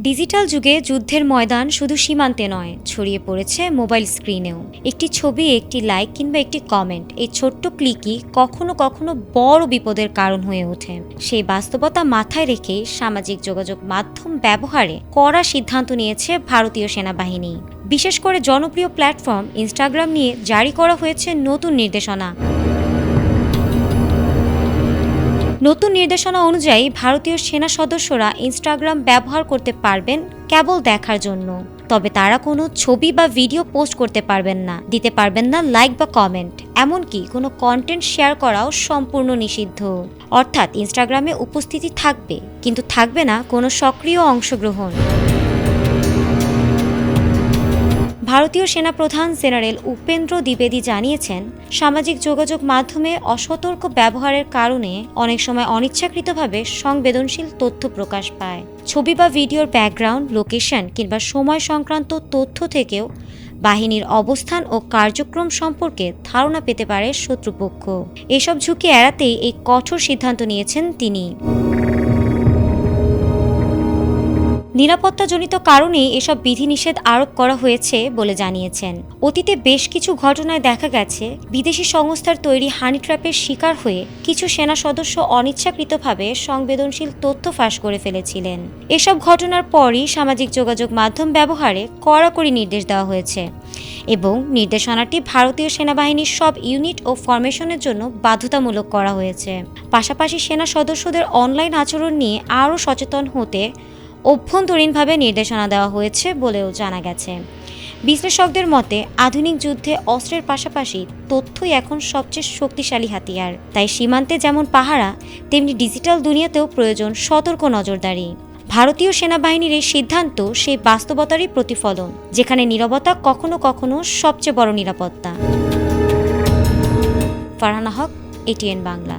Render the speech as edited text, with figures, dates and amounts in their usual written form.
Digital যুগে যুদ্ধের ময়দান শুধু সীমান্তে নয়, ছড়িয়ে পড়েছে মোবাইল স্ক্রিনেও। একটি ছবি, একটি লাইক কিংবা একটি কমেন্ট, এই ছোট্ট ক্লিকই কখনো কখনো বড় বিপদের কারণ হয়ে ওঠে। সেই বাস্তবতা মাথায় রেখে সামাজিক যোগাযোগ মাধ্যম ব্যবহারে কড়া সিদ্ধান্ত নিয়েছে ভারতীয় সেনাবাহিনী। বিশেষ করে জনপ্রিয় প্ল্যাটফর্ম ইনস্টাগ্রাম নিয়ে জারি করা হয়েছে নতুন নির্দেশনা। নতুন নির্দেশনা অনুযায়ী ভারতীয় সেনা সদস্যরা ইনস্টাগ্রাম ব্যবহার করতে পারবেন কেবল দেখার জন্য। তবে তারা কোনো ছবি বা ভিডিও পোস্ট করতে পারবেন না, দিতে পারবেন না লাইক বা কমেন্ট, এমনকি কোনো কন্টেন্ট শেয়ার করাও সম্পূর্ণ নিষিদ্ধ। অর্থাৎ ইনস্টাগ্রামে উপস্থিতি থাকবে, কিন্তু থাকবে না কোনো সক্রিয় অংশগ্রহণ। ভারতীয় সেনাপ্রধান জেনারেল উপেন্দ্র দ্বিবেদী জানিয়েছেন, সামাজিক যোগাযোগ মাধ্যমে অসতর্ক ব্যবহারের কারণে অনেক সময় অনিচ্ছাকৃতভাবে সংবেদনশীল তথ্য প্রকাশ পায়। ছবি বা ভিডিওর ব্যাকগ্রাউন্ড, লোকেশন কিংবা সময় সংক্রান্ত তথ্য থেকেও বাহিনীর অবস্থান ও কার্যক্রম সম্পর্কে ধারণা পেতে পারে শত্রুপক্ষ। এসব ঝুঁকি এড়াতেই এই কঠোর সিদ্ধান্ত নিয়েছেন তিনি। নিরাপত্তাজনিত কারণেই এসব বিধিনিষেধ আরোপ করা হয়েছে বলে জানিয়েছেন। অতীতে বেশ কিছু ঘটনায় দেখা গেছে, বিদেশি সংস্থার তৈরি হানি ট্র্যাপের শিকার হয়ে কিছু সেনা সদস্য অনিচ্ছাকৃতভাবে সংবেদনশীল তথ্য ফাঁস করে ফেলেছিলেন। এসব ঘটনার পরই সামাজিক যোগাযোগ মাধ্যম ব্যবহারে কড়াকড়ি নির্দেশ দেওয়া হয়েছে এবং নির্দেশনাটি ভারতীয় সেনাবাহিনীর সব ইউনিট ও ফরমেশনের জন্য বাধ্যতামূলক করা হয়েছে। পাশাপাশি সেনা সদস্যদের অনলাইন আচরণ নিয়ে আরও সচেতন হতে অভ্যন্তরীণভাবে নির্দেশনা দেওয়া হয়েছে বলেও জানা গেছে। বিশ্লেষকদের মতে, আধুনিক যুদ্ধে অস্ত্রের পাশাপাশি তথ্যই এখন সবচেয়ে শক্তিশালী হাতিয়ার। তাই সীমান্তে যেমন পাহারা, তেমনি ডিজিটাল দুনিয়াতেও প্রয়োজন সতর্ক নজরদারি। ভারতীয় সেনাবাহিনীর এই সিদ্ধান্ত সেই বাস্তবতারই প্রতিফলন, যেখানে নীরবতা কখনো কখনো সবচেয়ে বড় নিরাপত্তা। ফারহানা হক, ATN বাংলা।